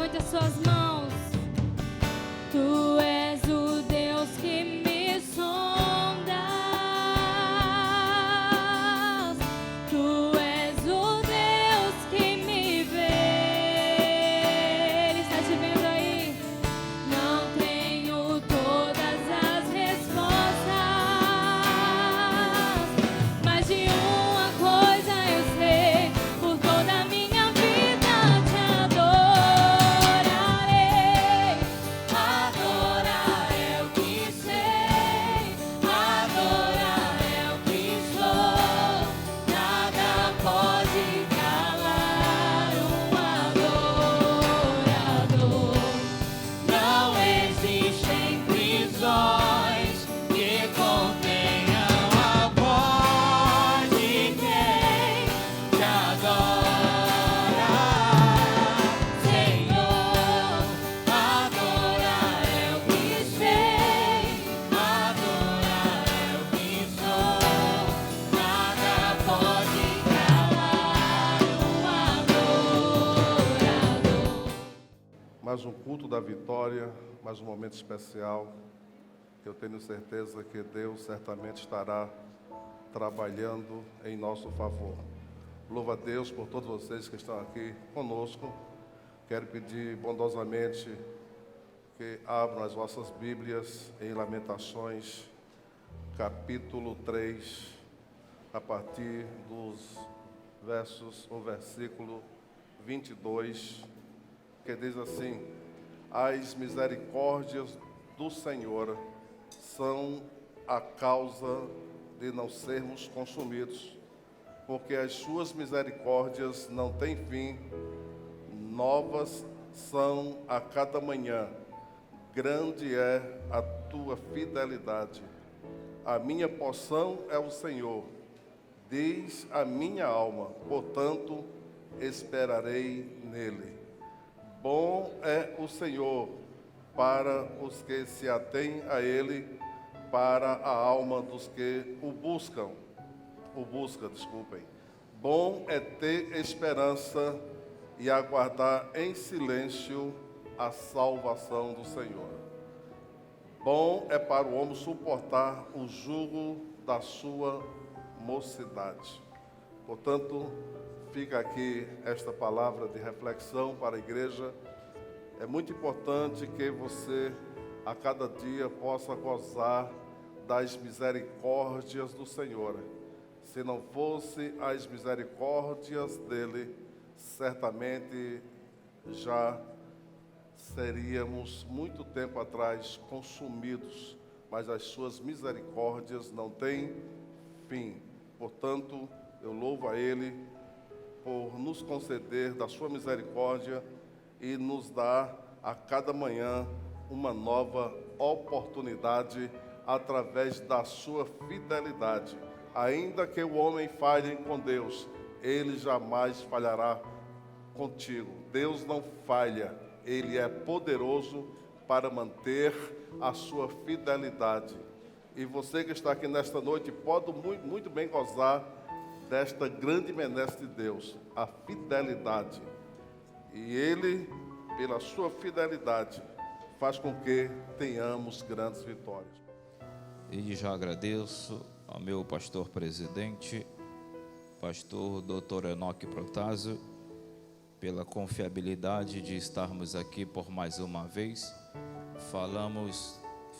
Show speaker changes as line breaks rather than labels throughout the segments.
levante as suas mãos. Tu és o Deus que me sondas. Tu és o Deus que me vê. Ele está te vendo aí. Não tenho todas as respostas, mas de uma coisa eu sei: por toda a minha vida te adorarei. Adorar é o que sei, adorar é o que sou. Nada pode calar um adorador. Não existem prisões que contenham a voz de quem te adora, Senhor. Adorar é o que sei, adorar é o que sou. Nada pode calar um adorador.
Mais um culto da vitória, mais um momento especial. Eu tenho certeza que Deus certamente estará trabalhando em nosso favor. Louvo a Deus por todos vocês que estão aqui conosco. Quero pedir bondosamente que abram as vossas Bíblias em Lamentações, capítulo 3, a partir dos o versículo 22, que diz assim: as misericórdias do Senhor são a causa de não sermos consumidos, porque as suas misericórdias não têm fim, novas são a cada manhã, grande é a tua fidelidade. A minha porção é o Senhor, diz a minha alma, portanto esperarei nele. Bom é o Senhor para os que se atêm a Ele, para a alma dos que o busca. Bom é ter esperança e aguardar em silêncio a salvação do Senhor. Bom é para o homem suportar o jugo da sua mocidade. Portanto, fica aqui esta palavra de reflexão para a igreja. É muito importante que você, a cada dia, possa gozar das misericórdias do Senhor. Se não fosse as misericórdias dele, certamente já seríamos muito tempo atrás consumidos, mas as suas misericórdias não têm fim. Portanto, eu louvo a Ele por nos conceder da sua misericórdia e nos dar a cada manhã uma nova oportunidade através da sua fidelidade. Ainda que o homem falhe com Deus, ele jamais falhará contigo. Deus não falha, Ele é poderoso para manter a sua fidelidade. E você que está aqui nesta noite pode muito bem gozar desta grande benesse de Deus, a fidelidade. E Ele, pela sua fidelidade, faz com que tenhamos grandes vitórias.
E já agradeço ao meu pastor presidente, pastor Dr. Enoque Protásio, pela confiabilidade de estarmos aqui por mais uma vez,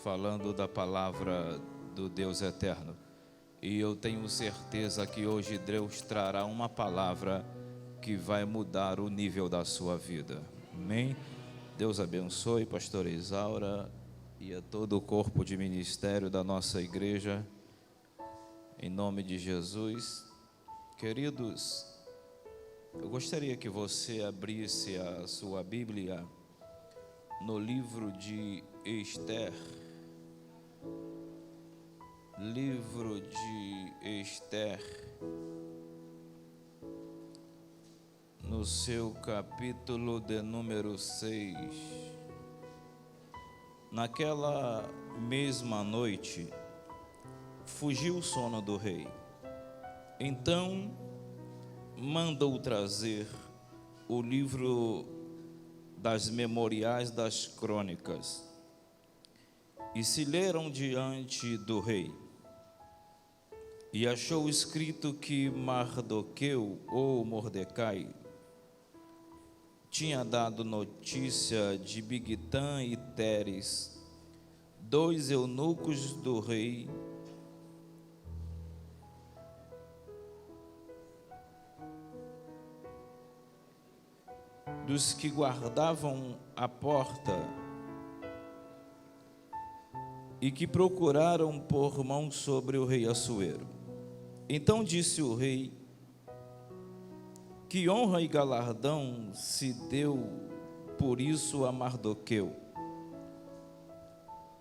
falando da palavra do Deus eterno. E eu tenho certeza que hoje Deus trará uma palavra que vai mudar o nível da sua vida. Amém? Deus abençoe, pastora Isaura, e a todo o corpo de ministério da nossa igreja, em nome de Jesus. Queridos, eu gostaria que você abrisse a sua Bíblia no livro de Esther. Livro de Esther, no seu capítulo de número 6. Naquela mesma noite, fugiu o sono do rei. Então, mandou trazer o livro das memoriais das crônicas, e se leram diante do rei. E achou escrito que Mardoqueu, ou Mordecai, tinha dado notícia de Bigtã e Teres, 2 eunucos do rei, dos que guardavam a porta, e que procuraram pôr mão sobre o rei Assuero. Então disse o rei: que honra e galardão se deu por isso a Mardoqueu.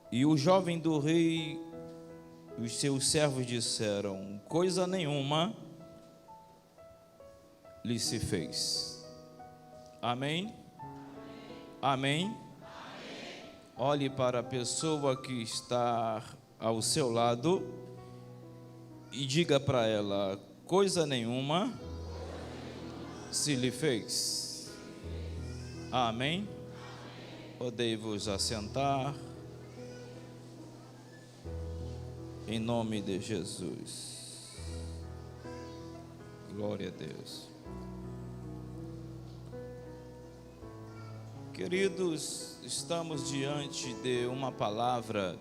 E o jovem do rei e os seus servos disseram: coisa nenhuma lhe se fez. Amém? Amém? Olhe para a pessoa que está ao seu lado e diga para ela: coisa nenhuma se lhe fez. Amém? Podei-vos assentar. Em nome de Jesus. Glória a Deus. Queridos, estamos diante de uma palavra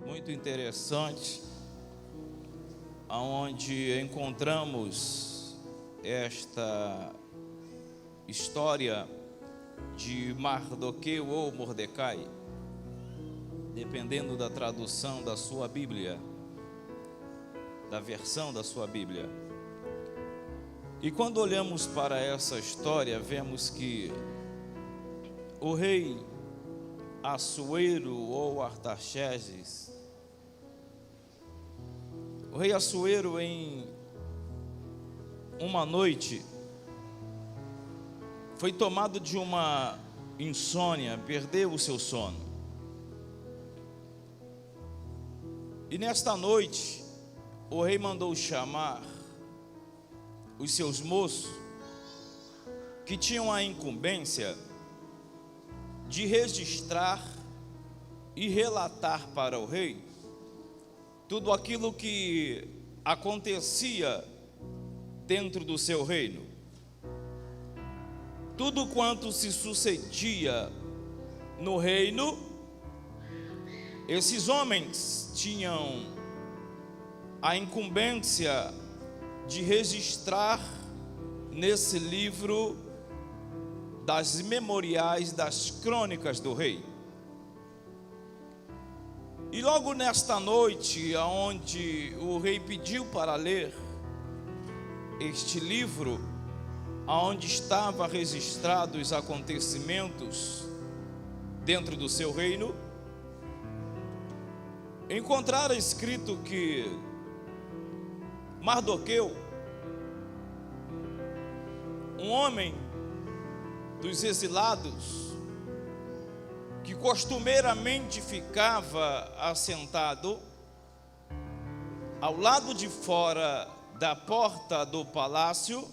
muito interessante, onde encontramos esta história de Mardoqueu ou Mordecai, dependendo da tradução da sua Bíblia, da versão da sua Bíblia. E quando olhamos para essa história, vemos que o rei Assuero ou Artaxerxes, o rei Assuero, em uma noite, foi tomado de uma insônia, perdeu o seu sono. E nesta noite, o rei mandou chamar os seus moços, que tinham a incumbência de registrar e relatar para o rei tudo aquilo que acontecia dentro do seu reino, tudo quanto se sucedia no reino. Esses homens tinham a incumbência de registrar nesse livro das memoriais das crônicas do rei. E logo nesta noite, onde o rei pediu para ler este livro, onde estava registrados os acontecimentos dentro do seu reino, encontraram escrito que Mardoqueu, um homem dos exilados, que costumeiramente ficava assentado ao lado de fora da porta do palácio,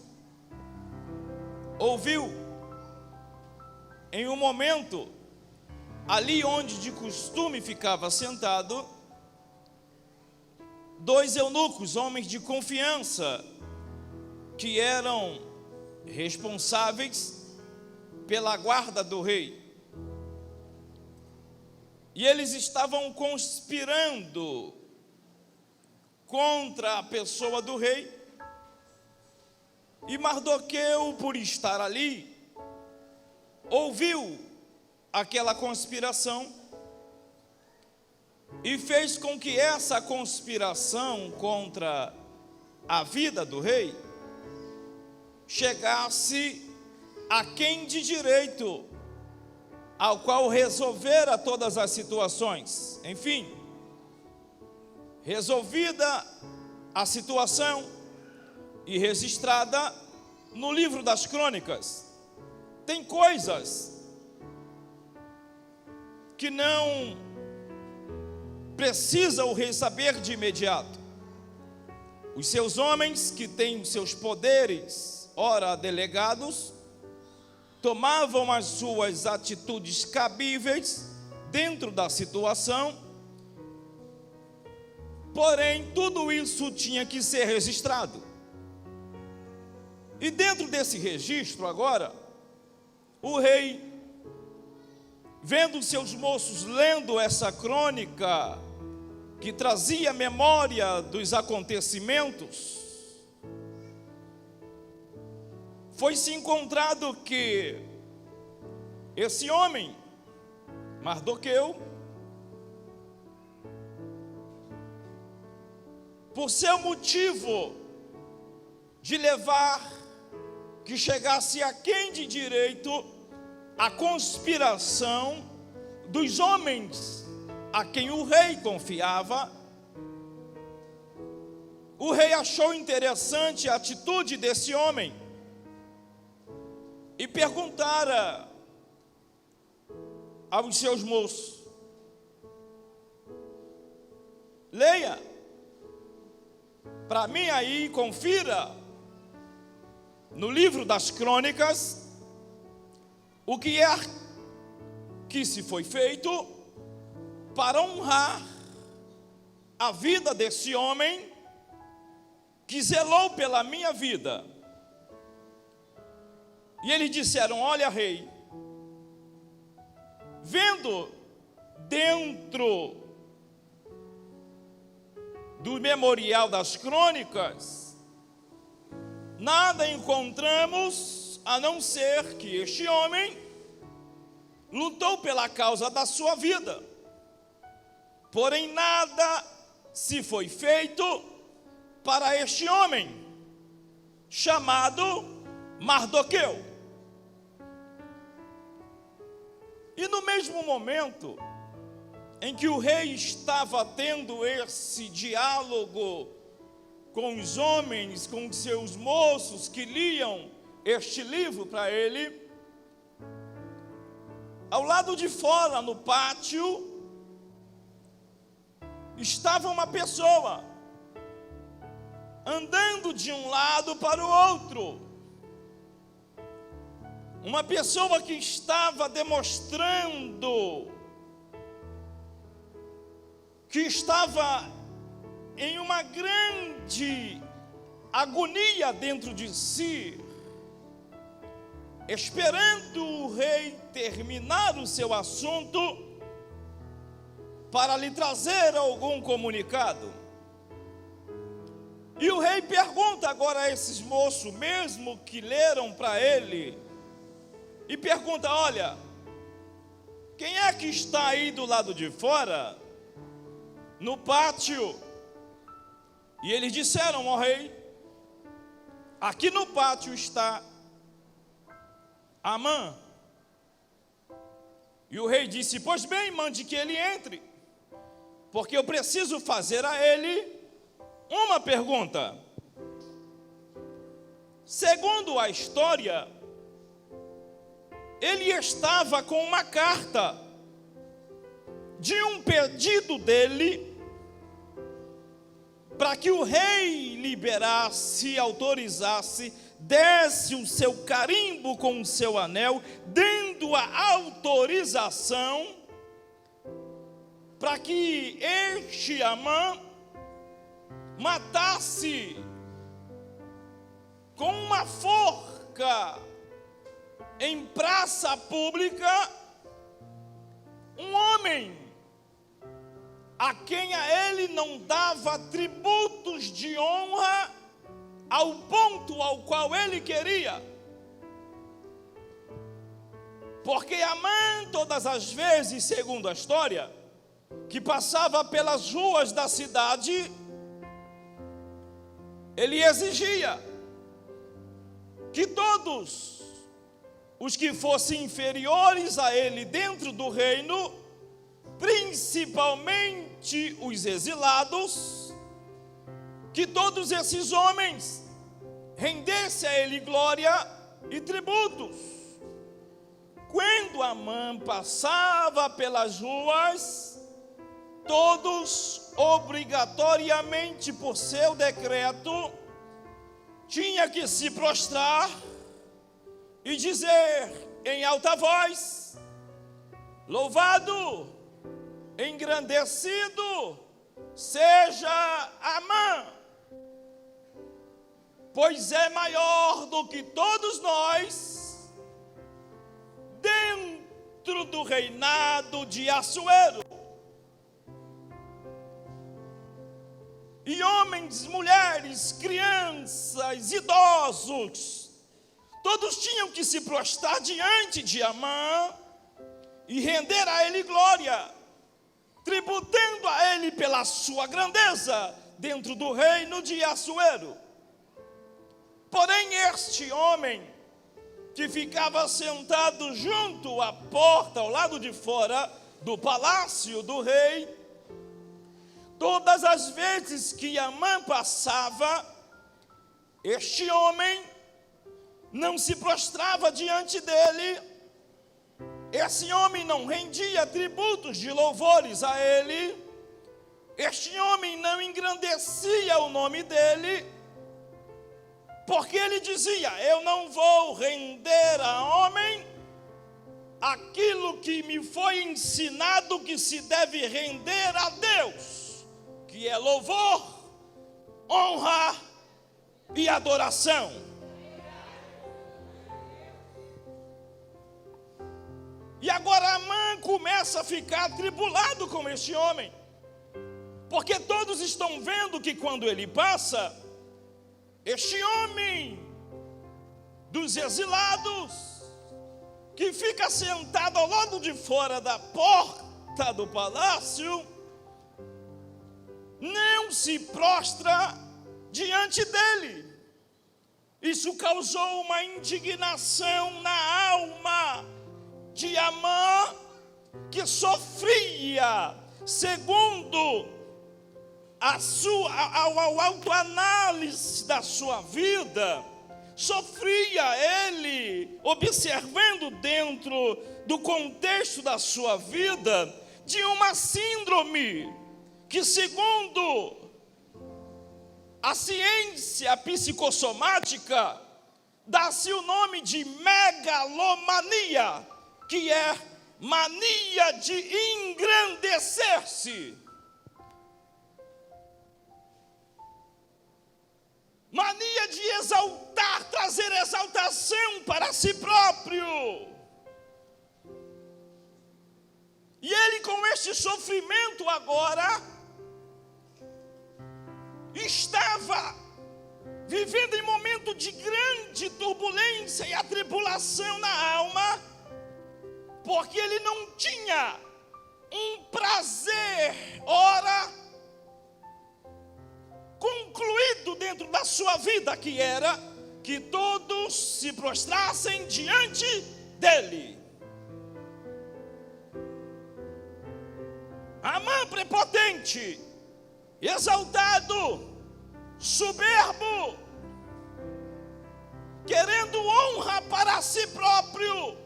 ouviu em um momento, ali onde de costume ficava sentado, 2 eunucos, homens de confiança, que eram responsáveis pela guarda do rei. E eles estavam conspirando contra a pessoa do rei. E Mardoqueu, por estar ali, ouviu aquela conspiração e fez com que essa conspiração contra a vida do rei chegasse a quem de direito, ao qual resolvera todas as situações. Enfim, resolvida a situação e registrada no livro das crônicas, tem coisas que não precisa o rei saber de imediato. Os seus homens, que têm seus poderes ora delegados,
tomavam as suas atitudes cabíveis dentro da situação, porém tudo isso tinha que ser registrado. E dentro desse registro agora, o rei, vendo seus moços lendo essa crônica que trazia memória dos acontecimentos, foi-se encontrado que esse homem, Mardoqueu, por seu motivo de levar que chegasse a quem de direito a conspiração dos homens a quem o rei confiava, o rei achou interessante a atitude desse homem e perguntara aos seus moços: leia para mim aí, confira no livro das crônicas o que é que se foi feito para honrar a vida desse homem que zelou pela minha vida. E eles disseram: olha, rei, vendo dentro do memorial das crônicas, nada encontramos a não ser que este homem lutou pela causa da sua vida, porém nada se foi feito para este homem chamado Mardoqueu. E no mesmo momento em que o rei estava tendo esse diálogo com os homens, com seus moços que liam este livro para ele, ao lado de fora, no pátio, estava uma pessoa andando de um lado para o outro. Uma pessoa que estava demonstrando que estava em uma grande agonia dentro de si, esperando o rei terminar o seu assunto para lhe trazer algum comunicado. E o rei pergunta agora a esses moços, mesmo que leram para ele, e pergunta: olha, quem é que está aí do lado de fora, no pátio? E eles disseram: ó rei, aqui no pátio está Amã. E o rei disse: pois bem, mande que ele entre, porque eu preciso fazer a ele uma pergunta. Segundo a história, ele estava com uma carta de um pedido dele para que o rei liberasse, autorizasse, desse o seu carimbo com o seu anel, dando a autorização para que este Amã matasse com uma forca em praça pública um homem a quem a ele não dava tributos de honra ao ponto ao qual ele queria. Porque Amã, todas as vezes, segundo a história, que passava pelas ruas da cidade, ele exigia que todos os que fossem inferiores a ele dentro do reino, principalmente os exilados, que todos esses homens rendessem a ele glória e tributos. Quando Amã passava pelas ruas, todos obrigatoriamente, por seu decreto, tinha que se prostrar e dizer em alta voz: louvado, engrandecido seja Amã, pois é maior do que todos nós dentro do reinado de Assuero. E homens, mulheres, crianças, idosos, todos tinham que se prostrar diante de Amã e render a ele glória, tributando a ele pela sua grandeza dentro do reino de Assuero. Porém, este homem, que ficava sentado junto à porta, ao lado de fora do palácio do rei, todas as vezes que Amã passava, este homem não se prostrava diante dele, esse homem não rendia tributos de louvores a ele, este homem não engrandecia o nome dele, porque ele dizia: eu não vou render a homem aquilo que me foi ensinado que se deve render a Deus, que é louvor, honra e adoração. E agora Amã começa a ficar atribulado com este homem, porque todos estão vendo que quando ele passa, este homem dos exilados, que fica sentado ao lado de fora da porta do palácio, não se prostra diante dele. Isso causou uma indignação na alma de Amã, que sofria, segundo a autoanálise da sua vida, sofria ele, observando dentro do contexto da sua vida, de uma síndrome, que segundo a ciência psicossomática, dá-se o nome de megalomania, que é mania de engrandecer-se. Mania de exaltar, trazer exaltação para si próprio. E ele, com este sofrimento agora, estava vivendo em momento de grande turbulência e atribulação na alma, porque ele não tinha um prazer, ora, concluído dentro da sua vida, que era que todos se prostrassem diante dele. Amã prepotente, exaltado, soberbo, querendo honra para si próprio.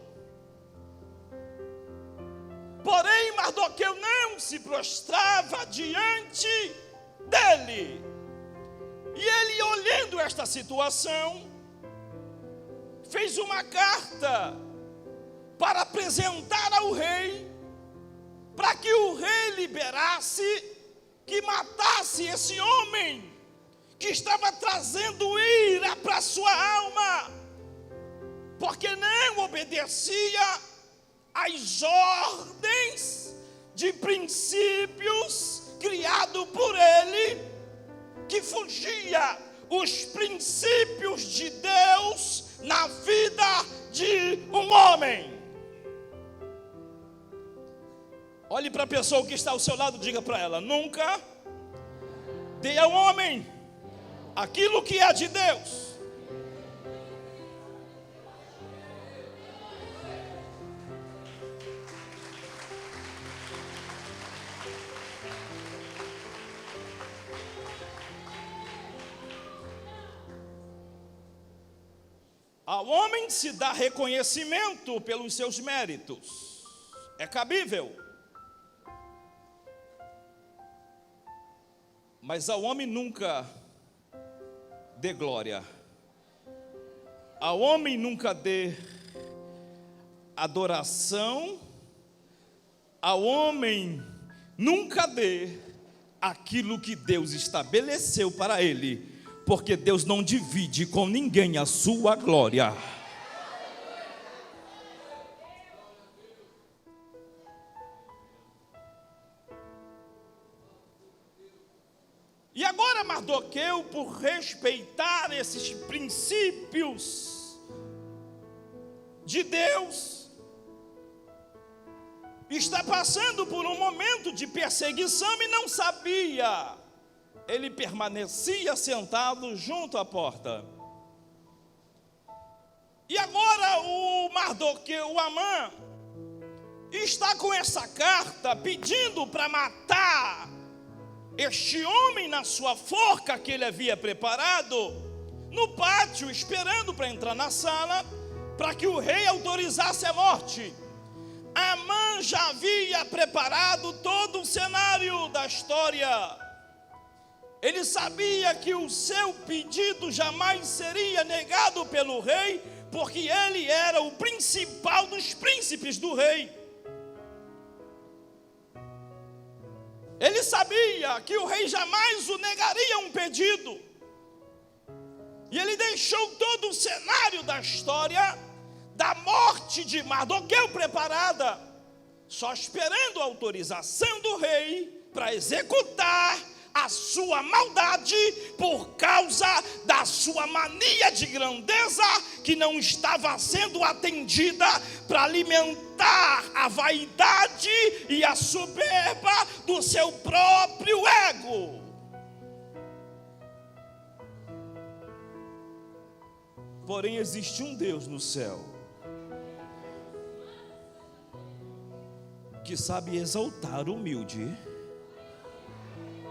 Porém, Mardoqueu não se prostrava diante dele. E ele, olhando esta situação, fez uma carta para apresentar ao rei, para que o rei liberasse, que matasse esse homem, que estava trazendo ira para sua alma, porque não obedecia às ordens de princípios criados por ele, que fugia os princípios de Deus na vida de um homem. Olhe para a pessoa que está ao seu lado, diga para ela: nunca dê ao homem aquilo que é de Deus. Ao homem se dá reconhecimento pelos seus méritos, é cabível. Mas ao homem nunca dê glória. ao homem nunca dê adoração, ao homem nunca dê aquilo que Deus estabeleceu para ele, porque Deus não divide com ninguém a sua glória. E agora Mardoqueu, por respeitar esses princípios de Deus, está passando por um momento de perseguição e não sabia. Ele permanecia sentado junto à porta. E agora o Mardoqueu, o Amã, está com essa carta pedindo para matar este homem na sua forca que ele havia preparado, no pátio, esperando para entrar na sala, para que o rei autorizasse a morte. Amã já havia preparado todo o cenário da história. Ele sabia que o seu pedido jamais seria negado pelo rei, porque ele era o principal dos príncipes do rei. Ele sabia que o rei jamais o negaria um pedido. E ele deixou todo o cenário da história da morte de Mardoqueu preparada, só esperando a autorização do rei para executar a sua maldade por causa da sua mania de grandeza que não estava sendo atendida, para alimentar a vaidade e a soberba do seu próprio ego. Porém, existe um Deus no céu que sabe exaltar o humilde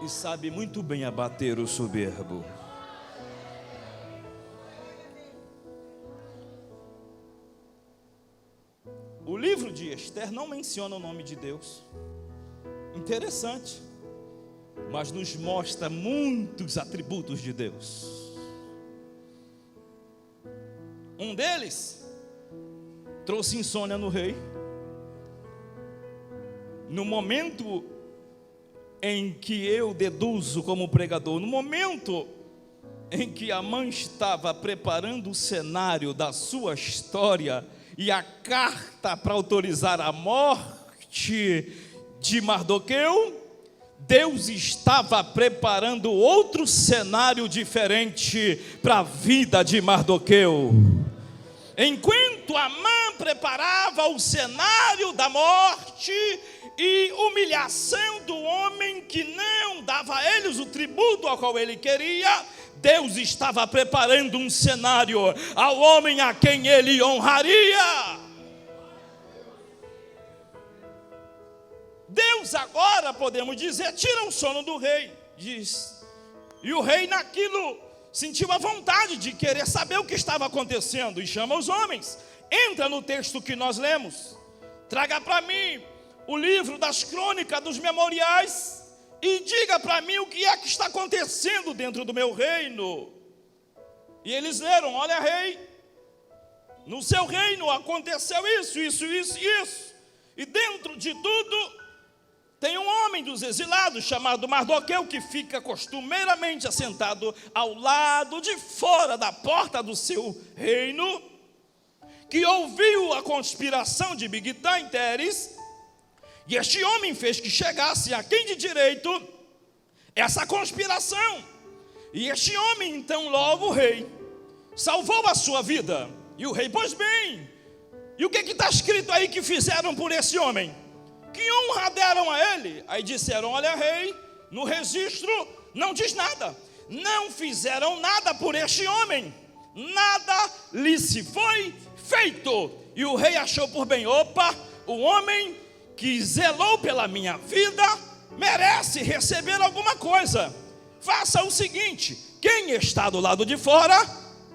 e sabe muito bem abater o soberbo. O livro de Esther não menciona o nome de Deus. Interessante, mas nos mostra muitos atributos de Deus. Um deles trouxe insônia no rei. No momento em que eu deduzo como pregador, no momento em que Amã estava preparando o cenário da sua história e a carta para autorizar a morte de Mardoqueu, Deus estava preparando outro cenário diferente para a vida de Mardoqueu. Enquanto Amã preparava o cenário da morte e humilhação do homem que não dava a eles o tributo ao qual ele queria, Deus estava preparando um cenário ao homem a quem ele honraria. Deus agora, podemos dizer, tira o sono do rei, diz. E o rei naquilo sentiu a vontade de querer saber o que estava acontecendo e chama os homens. Entra no texto que nós lemos, traga para mim o livro das crônicas dos memoriais e diga para mim o que é que está acontecendo dentro do meu reino. E eles leram: olha, rei, no seu reino aconteceu isso, isso, isso e isso. E dentro de tudo tem um homem dos exilados chamado Mardoqueu, que fica costumeiramente assentado ao lado de fora da porta do seu reino, que ouviu a conspiração de Bigtã em Teres, e este homem fez que chegasse a quem de direito essa conspiração. E este homem, então, logo o rei salvou a sua vida. E o rei, pois bem, e o que está escrito aí que fizeram por esse homem? Que honra deram a ele? Aí disseram: olha, rei, no registro não diz nada. Não fizeram nada por este homem, nada lhe se foi feito. E o rei achou por bem: opa, o homem que zelou pela minha vida merece receber alguma coisa. Faça o seguinte: quem está do lado de fora,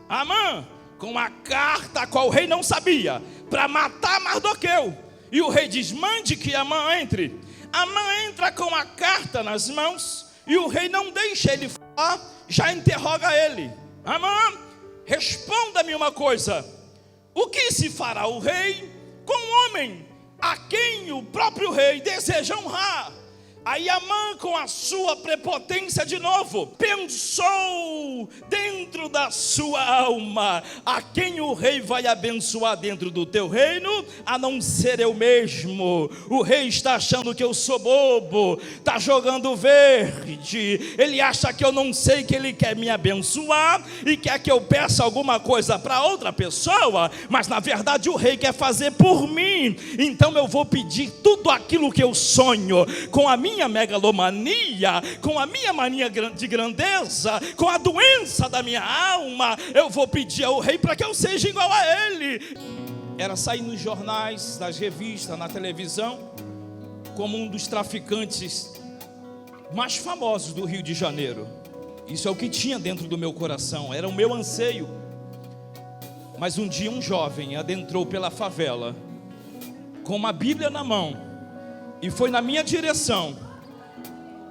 Amã, com a carta a qual o rei não sabia, para matar Mardoqueu. E o rei diz: mande que Amã entre. Amã entra com a carta nas mãos, e o rei não deixa ele falar, já interroga ele: Amã, responda-me uma coisa: o que se fará o rei com o homem a quem o próprio rei deseja honrar? Aí Amã, com a sua prepotência de novo, pensou dentro da sua alma: a quem o rei vai abençoar dentro do teu reino, a não ser eu mesmo? O rei está achando que eu sou bobo, está jogando verde, ele acha que eu não sei que ele quer me abençoar e quer que eu peça alguma coisa para outra pessoa, mas na verdade o rei quer fazer por mim. Então eu vou pedir tudo aquilo que eu sonho, com a minha megalomania, com a minha mania de grandeza, com a doença da minha alma. Eu vou pedir ao rei para que eu seja igual a ele. Era sair nos jornais, nas revistas, na televisão, como um dos traficantes mais famosos do Rio de Janeiro. Isso é o que tinha dentro do meu coração, era o meu anseio. Mas um dia um jovem adentrou pela favela com uma Bíblia na mão e foi na minha direção.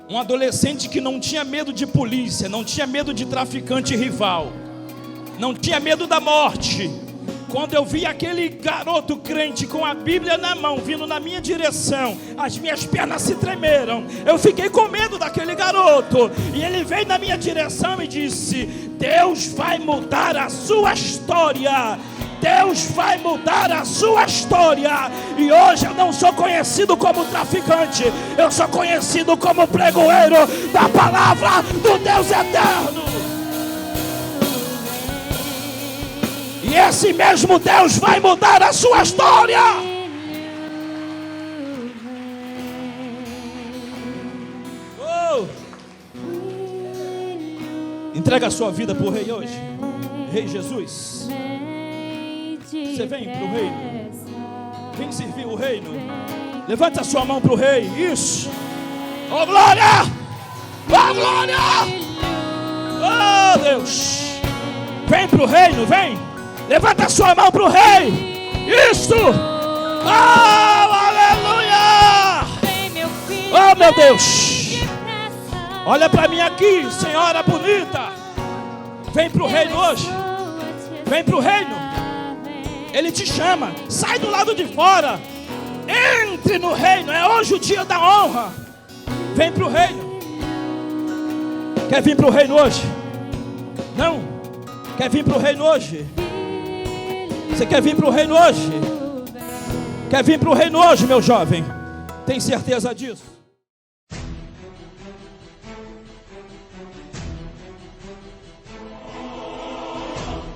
Um adolescente que não tinha medo de polícia, não tinha medo de traficante rival, não tinha medo da morte. Quando eu vi aquele garoto crente com a Bíblia na mão vindo na minha direção, as minhas pernas se tremeram. Eu fiquei com medo daquele garoto. E ele veio na minha direção e disse: Deus vai mudar a sua história. Deus vai mudar a sua história. E hoje eu não sou conhecido como traficante, eu sou conhecido como pregoeiro da palavra do Deus eterno. E esse mesmo Deus vai mudar a sua história. Oh. Entrega a sua vida para o Rei hoje. Rei Jesus, você vem para o reino, vem servir o reino. Levante a sua mão para o rei. Isso. Oh glória! Oh glória! Oh Deus! Vem para o reino, vem. Levanta a sua mão para o rei. Isso. Oh aleluia! Oh meu Deus! Olha para mim aqui, senhora bonita. Vem para o reino hoje. Vem para o reino. Ele te chama, sai do lado de fora, entre no reino, é hoje o dia da honra. Vem para o reino. Quer vir para o reino hoje? Não? Quer vir para o reino hoje? Você quer vir para o reino hoje? Quer vir para o reino hoje, meu jovem? Tem certeza disso?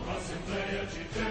Assembleia de Deus.